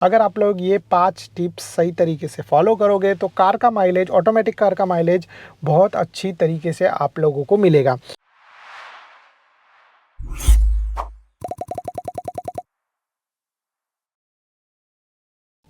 अगर आप लोग ये 5 टिप्स सही तरीके से फॉलो करोगे तो कार का माइलेज, ऑटोमेटिक कार का माइलेज बहुत अच्छी तरीके से आप लोगों को मिलेगा।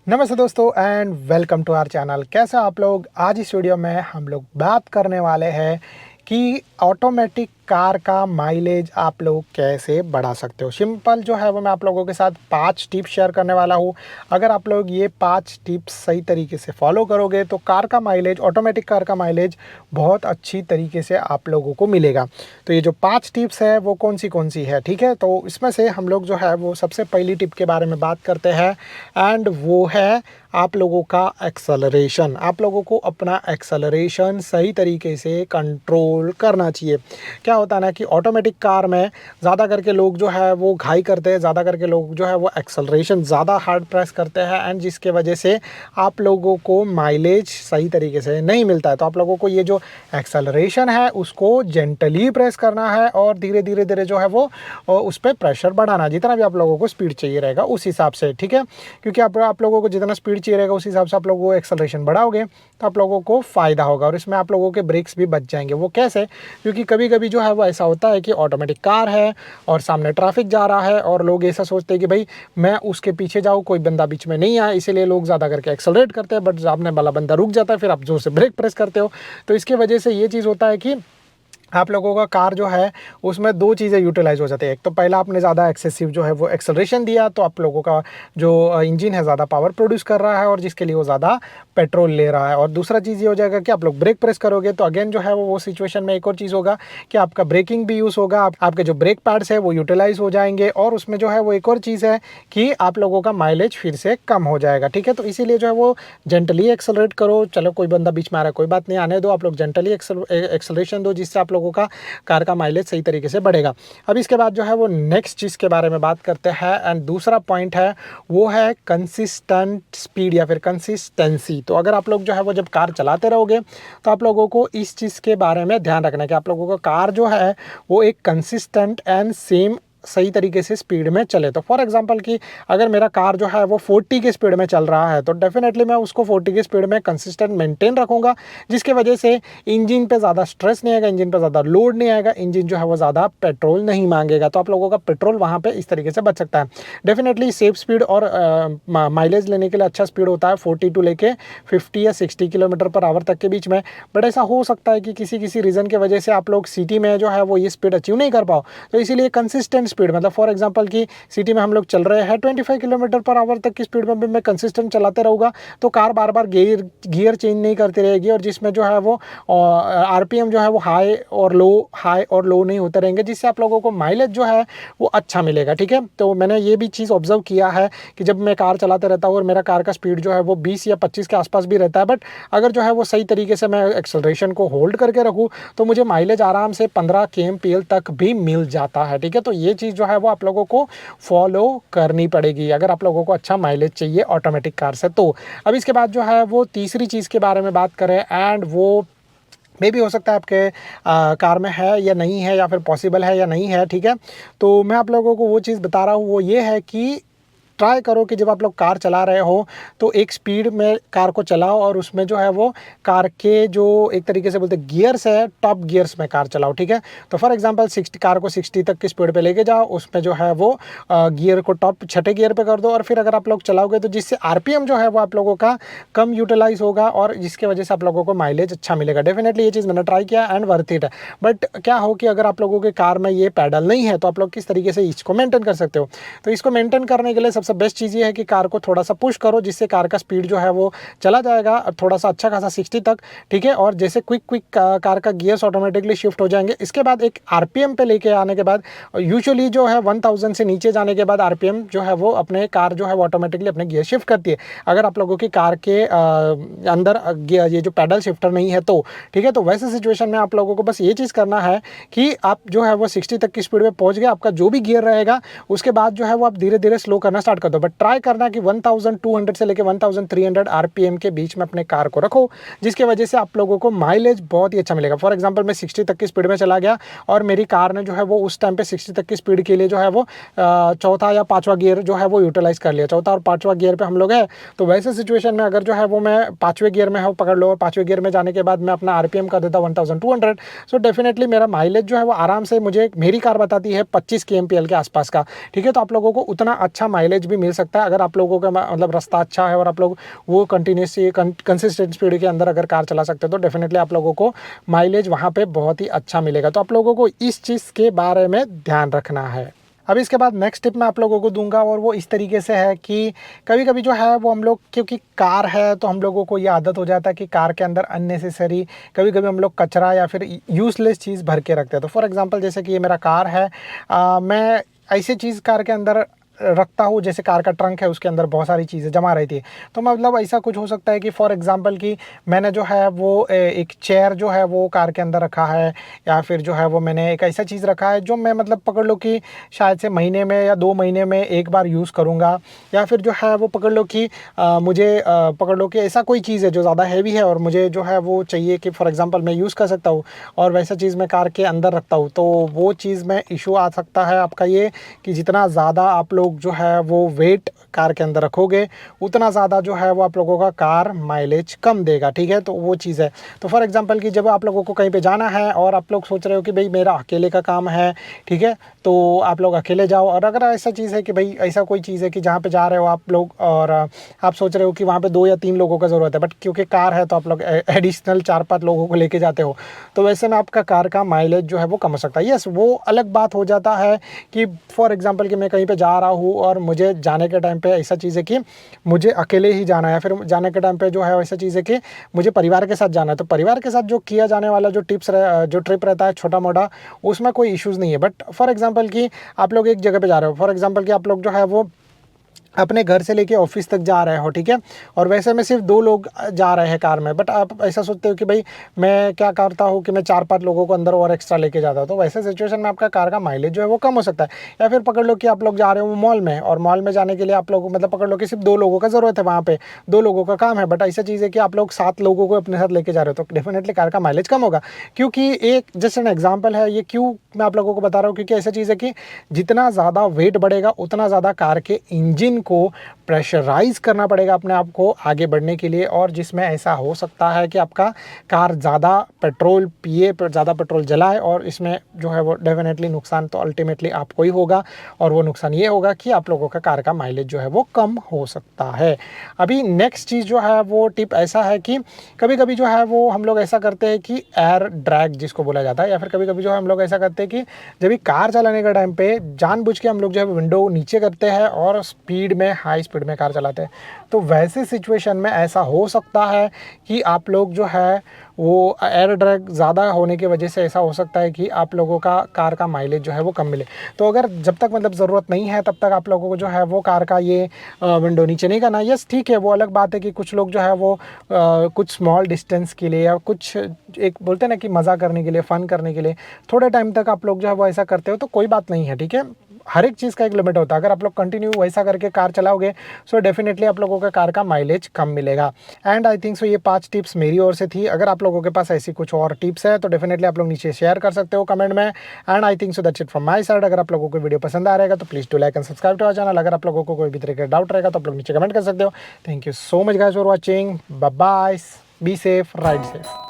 नमस्ते दोस्तों and welcome to our channel. कैसे आप लोग? आज इस वीडियो में हम लोग बात करने वाले हैं कि ऑटोमेटिक कार का माइलेज आप लोग कैसे बढ़ा सकते हो। सिंपल जो है वो मैं आप लोगों के साथ 5 टिप्स शेयर करने वाला हूँ। अगर आप लोग ये 5 टिप्स सही तरीके से फॉलो करोगे तो कार का माइलेज, ऑटोमेटिक कार का माइलेज बहुत अच्छी तरीके से आप लोगों को मिलेगा। तो ये जो 5 टिप्स है वो कौन सी है, ठीक है। तो इसमें से हम लोग जो है वो सबसे पहली टिप के बारे में बात करते हैं एंड वो है आप लोगों का एक्सेलरेशन। आप लोगों को अपना एक्सेलरेशन सही तरीके से कंट्रोल करना चाहिए। क्या होता है ना कि ऑटोमेटिक कार में ज़्यादा करके लोग जो है वो घाई करते हैं, ज़्यादा करके लोग जो है वो एक्सेलरेशन ज़्यादा हार्ड प्रेस करते हैं एंड जिसके वजह से आप लोगों को माइलेज सही तरीके से नहीं मिलता है। तो आप लोगों को ये जो एक्सेलरेशन है उसको जेंटली प्रेस करना है और धीरे धीरे जो है वो उस पर प्रेशर बढ़ाना, जितना भी आप लोगों को स्पीड चाहिए रहेगा उस हिसाब से, ठीक है। क्योंकि आप लोगों को जितना स्पीड चाहिए रहेगा उस हिसाब से आप लोगों को एक्सेलरेशन बढ़ाओगे तो आप लोगों को फ़ायदा होगा और इसमें आप लोगों के ब्रेक्स भी बच जाएंगे। वो कैसे? क्योंकि कभी कभी जो है वो ऐसा होता है कि ऑटोमेटिक कार है और सामने ट्रैफिक जा रहा है और लोग ऐसा सोचते हैं कि भाई मैं उसके पीछे जाऊँ, कोई बंदा बीच में नहीं आए, इसीलिए लोग ज़्यादा करके एक्सेलरेट करते हैं, बट सामने वाला बंदा रुक जाता है, फिर आप जोर से ब्रेक प्रेस करते हो। तो इसकी वजह से ये चीज़ होता है कि आप लोगों का कार जो है उसमें 2 चीज़ें यूटिलाइज़ हो जाती है। एक तो पहला आपने ज़्यादा एक्सेसिव जो है वो एक्सेलरेशन दिया तो आप लोगों का जो इंजन है ज़्यादा पावर प्रोड्यूस कर रहा है और जिसके लिए वो ज़्यादा पेट्रोल ले रहा है। और दूसरा चीज़ ये हो जाएगा कि आप लोग ब्रेक प्रेस करोगे तो अगेन जो है वो सिचुएशन में एक और चीज़ होगा कि आपका ब्रेकिंग भी यूज़ होगा, आपके जो ब्रेक पैड्स है वो यूटिलाइज़ हो जाएंगे और उसमें जो है वो एक और चीज़ है कि आप लोगों का माइलेज फिर से कम हो जाएगा, ठीक है। तो इसीलिए जो है वो जेंटली एक्सेलरेट करो। चलो कोई बंदा बीच में आ रहा है, कोई बात नहीं, आने दो, आप लोग जेंटली एक्सेलरेशन दो जिससे आप लोगों का कार का माइलेज सही तरीके से बढ़ेगा। अब इसके बाद जो है वो नेक्स्ट चीज़ के बारे में बात करते हैं एंड दूसरा पॉइंट है वो है कंसिस्टेंट स्पीड या फिर कंसिस्टेंसी। तो अगर आप लोग जो है वो जब कार चलाते रहोगे तो आप लोगों को इस चीज़ के बारे में ध्यान रखना है कि आप लोगों का कार जो है वो एक कंसिस्टेंट एंड सेम सही तरीके से स्पीड में चले। तो फॉर एग्जांपल कि अगर मेरा कार जो है वो 40 की स्पीड में चल रहा है तो डेफिनेटली मैं उसको 40 की स्पीड में कंसिस्टेंट मेंटेन रखूँगा, जिसके वजह से इंजन पे ज़्यादा स्ट्रेस नहीं आएगा, इंजन पे ज़्यादा लोड नहीं आएगा, इंजन जो है वो ज़्यादा पेट्रोल नहीं मांगेगा। तो आप लोगों का पेट्रोल वहाँ पर इस तरीके से बच सकता है। डेफिनेटली सेफ स्पीड और माइलेज लेने के लिए अच्छा स्पीड होता है 40 टू लेके 50 या 60 किलोमीटर पर आवर तक के बीच में। बट ऐसा हो सकता है कि किसी रीज़न की वजह से आप लोग सिटी में जो है वो ये स्पीड अचीव नहीं कर पाओ। तो इसीलिए कंसिस्टेंट स्पीड, मतलब फॉर एग्जांपल कि सिटी में हम लोग चल रहे हैं 25 किलोमीटर पर आवर तक की स्पीड में भी मैं कंसिस्टेंट चलाते रहूँगा तो कार बार बार गियर चेंज नहीं करती रहेगी और जिसमें जो है वो आरपीएम जो है वो हाई और लो नहीं होते रहेंगे, जिससे आप लोगों को माइलेज जो है वो अच्छा मिलेगा, ठीक है। तो मैंने ये भी चीज़ ऑब्जर्व किया है कि जब मैं कार चलाते रहता हूँ और मेरा कार का स्पीड जो है वो 20 या 25 के आसपास भी रहता है, बट अगर जो है वो सही तरीके से मैं एक्सेलरेशन को होल्ड करके रखूँ तो मुझे माइलेज आराम से 15 kmpl तक भी मिल जाता है, ठीक है। तो ये चीज़ जो है वो आप लोगों को फॉलो करनी पड़ेगी अगर आप लोगों को अच्छा माइलेज चाहिए ऑटोमेटिक कार से। तो अब इसके बाद जो है वो तीसरी चीज़ के बारे में बात करें एंड वो मे भी हो सकता है आपके कार में है या नहीं है या फिर पॉसिबल है या नहीं है, ठीक है। तो मैं आप लोगों को वो चीज़ बता रहा हूँ वो ये है कि ट्राई करो कि जब आप लोग कार चला रहे हो तो एक स्पीड में कार को चलाओ और उसमें जो है वो कार के जो एक तरीके से बोलते गियर्स है टॉप गियर्स में कार चलाओ, ठीक है। तो फॉर एग्जांपल 60 कार को 60 तक की स्पीड पे लेके जाओ, उसमें जो है वो गियर को टॉप छठे गियर पे कर दो और फिर अगर आप लोग चलाओगे तो जिससे आरपीएम जो है वो आप लोगों का कम यूटिलाइज होगा और जिसके वजह से आप लोगों को माइलेज अच्छा मिलेगा। डेफिनेटली ये चीज़ मैंने ट्राई किया एंड वर्थ इट है। बट क्या हो कि अगर आप लोगों के कार में ये पैडल नहीं है तो आप लोग किस तरीके से इसको मेंटेन कर सकते हो। तो इसको मेंटेन करने के लिए सबसे बेस्ट चीज़ ये है कि कार को थोड़ा सा पुश करो जिससे कार का स्पीड जो है वो चला जाएगा थोड़ा सा अच्छा खासा 60 तक, ठीक है। और जैसे क्विक कार का गियर्स ऑटोमेटिकली शिफ्ट हो जाएंगे। इसके बाद एक आरपीएम पे लेके आने के बाद यूजुअली जो है 1000 से नीचे जाने के बाद आरपीएम जो है वो अपने कार जो है वो ऑटोमेटिकली अपने गियर शिफ्ट करती है अगर आप लोगों की कार के अंदर ये जो पैडल शिफ्टर नहीं है तो, ठीक है। तो वैसे सिचुएशन में आप लोगों को बस ये चीज़ करना है कि आप जो है वो 60 तक की स्पीड में पहुंच गए, आपका जो भी गियर रहेगा उसके बाद जो है वो आप धीरे धीरे स्लो करना स्टार्ट कन्वर्ट कर दो, बट ट्राई करना कि 1200 से लेकर 1300 आरपीएम के बीच में अपने कार को रखो, जिसकी वजह से आप लोगों को माइलेज बहुत ही अच्छा मिलेगा। फॉर एग्जांपल मैं 60 तक की स्पीड में चला गया और मेरी कार ने जो है वो उस टाइम पे 60 तक की स्पीड के लिए जो है वो चौथा या पाँचवा गियर जो है वो यूटिलाइज कर लिया, चौथा और पाँचवा गियर पे हम लोग हैं। तो वैसे सिचुएशन में अगर जो है वो मैं पाँचवें गियर में हो पकड़ लो, और पाँचवें गियर में जाने के बाद मैं अपना आरपीएम कर देता 1200, सो डेफिनेटली मेरा माइलेज जो है वो आराम से, मुझे मेरी कार बताती है 25 kmpl के आसपास का, ठीक है। तो आप लोगों को उतना अच्छा माइलेज भी मिल सकता है अगर आप लोगों का मतलब रास्ता अच्छा है और आप लोग वो कंटिन्यूसली कंसिस्टेंट स्पीड के अंदर अगर कार चला सकते हो, तो डेफिनेटली आप लोगों को माइलेज वहाँ पे बहुत ही अच्छा मिलेगा। तो आप लोगों को इस चीज़ के बारे में ध्यान रखना है। अब इसके बाद नेक्स्ट टिप मैं आप लोगों को दूंगा, और वो इस तरीके से है कि कभी कभी जो है वो हम लोग, क्योंकि कार है तो हम लोगों को ये आदत हो जाता है कि कार के अंदर अननेसेसरी कभी कभी हम लोग कचरा या फिर यूज़लेस चीज़ भर के रखते हैं। तो फॉर एग्जांपल जैसे कि ये मेरा कार है, मैं ऐसी चीज़ कार के अंदर रखता हूँ, जैसे कार का ट्रंक है उसके अंदर बहुत सारी चीज़ें जमा रहती है। तो मतलब ऐसा कुछ हो सकता है कि फॉर एग्जांपल कि मैंने जो है वो एक चेयर जो है वो कार के अंदर रखा है, या फिर जो है वो मैंने एक ऐसा चीज़ रखा है जो मैं मतलब पकड़ लो कि शायद से महीने में या 2 महीने में एक बार यूज़ करूँगा, या फिर जो है वो पकड़ लो कि मुझे पकड़ लो कि ऐसा कोई चीज़ है जो ज़्यादा हैवी है और मुझे जो है वो चाहिए कि फॉर एग्जांपल मैं यूज़ कर सकता हूँ, और वैसा चीज़ मैं कार के अंदर रखता हूँ, तो वो चीज़ में इशू आ सकता है आपका ये कि जितना ज़्यादा आप लोग जो है वो वेट कार के अंदर रखोगे, उतना ज़्यादा जो है वो आप लोगों का कार माइलेज कम देगा, ठीक है। तो वो चीज़ है। तो फॉर एग्जांपल कि जब आप लोगों को कहीं पे जाना है और आप लोग सोच रहे हो कि भाई मेरा अकेले का काम है, ठीक है, तो आप लोग अकेले जाओ, और अगर ऐसा चीज़ है कि भाई ऐसा कोई चीज़ है कि जहाँ पे जा रहे हो आप लोग और आप सोच रहे हो कि वहाँ पे 2 या 3 लोगों का ज़रूरत है, बट क्योंकि कार है तो आप लोग एडिशनल 4-5 लोगों को लेके जाते हो, तो वैसे में आपका कार का माइलेज जो है वो कम हो सकता है। यस, वो अलग बात हो जाता है कि फॉर एग्जांपल कि मैं कहीं पे जा रहा हूँ और मुझे जाने के टाइम पे ऐसा चीज़ है कि मुझे अकेले ही जाना है, या फिर जाने के टाइम पे जो है ऐसा चीज़ है कि मुझे परिवार के साथ जाना है, तो परिवार के साथ जो किया जाने वाला जो जो ट्रिप रहता है छोटा मोटा, उसमें कोई इश्यूज़ नहीं है। बट फॉर एग्जांपल कि आप लोग एक जगह पे जा रहे हो, फॉर एग्जांपल कि आप लोग जो है वो अपने घर से लेके ऑफिस तक जा रहे हो, ठीक है, और वैसे में सिर्फ 2 लोग जा रहे हैं कार में, बट आप ऐसा सोचते हो कि भाई मैं क्या करता हूँ कि मैं 4-5 लोगों को अंदर और एक्स्ट्रा लेके जाता हूँ, तो वैसे सिचुएशन में आपका कार का माइलेज जो है वो कम हो सकता है। या फिर पकड़ लो कि आप लोग जा रहे हो मॉल में, और मॉल में जाने के लिए आप लोग मतलब पकड़ लो कि सिर्फ 2 लोगों का ज़रूरत है, वहाँ पे 2 लोगों का काम है, बट ऐसा चीज़ है कि आप लोग 7 लोगों को अपने साथ लेके जा रहे हो, तो डेफिनेटली कार का माइलेज कम होगा। क्योंकि एक जस्ट एन एग्जाम्पल है ये, क्यों मैं आप लोगों को बता रहा हूँ, क्योंकि ऐसा चीज़ है कि जितना ज़्यादा वेट बढ़ेगा उतना ज़्यादा कार के इंजन को प्रेशराइज करना पड़ेगा अपने आप को आगे बढ़ने के लिए, और जिसमें ऐसा हो सकता है कि आपका कार ज़्यादा पेट्रोल पिए, ज़्यादा पेट्रोल जलाए, और इसमें जो है वो डेफिनेटली नुकसान तो अल्टीमेटली आपको ही होगा, और वो नुकसान ये होगा कि आप लोगों का कार का माइलेज जो है वो कम हो सकता है। अभी नेक्स्ट चीज़ जो है वो टिप ऐसा है कि कभी कभी जो है वो हम लोग ऐसा करते हैं कि एयर ड्रैग जिसको बोला जाता है, या फिर कभी कभी जो है हम लोग ऐसा करते हैं कि जब भी कार चलाने का टाइम पे जानबूझ के हम लोग जो है विंडो नीचे करते हैं और स्पीड में हाई स्पीड में कार चलाते हैं। तो वैसे सिचुएशन में ऐसा हो सकता है कि आप लोग जो है वो एयर ड्रैग ज़्यादा होने की वजह से ऐसा हो सकता है कि आप लोगों का कार का माइलेज जो है वो कम मिले। तो अगर जब तक मतलब ज़रूरत नहीं है तब तक आप लोगों को जो है वो कार का ये विंडो नीचे नहीं करना। यस, ठीक है, वो अलग बात है कि कुछ लोग जो है वो कुछ स्मॉल डिस्टेंस के लिए या कुछ एक बोलते हैं ना कि मज़ा करने के लिए, फ़न करने के लिए थोड़े टाइम तक आप लोग जो है वो ऐसा करते हो, तो कोई बात नहीं है, ठीक है। हर एक चीज़ का एक लिमिट होता है। अगर आप लोग कंटिन्यू वैसा करके कार चलाओगे सो डेफिनेटली आप लोगों का कार का माइलेज कम मिलेगा। एंड आई थिंक सो ये 5 टिप्स मेरी ओर से थी। अगर आप लोगों के पास ऐसी कुछ और टिप्स है तो डेफिनेटली आप लोग नीचे शेयर कर सकते हो कमेंट में। And I think so that's it from my side. अगर आप लोगों को वीडियो पसंद आ रहेगा तो please do like and subscribe to our channel. अगर आप लोगों को कोई भी तरह का डाउट रहेगा तो आप लोग नीचे कमेंट कर सकते हो। Thank you so much guys for watching. Bye bye, be safe, ride safe.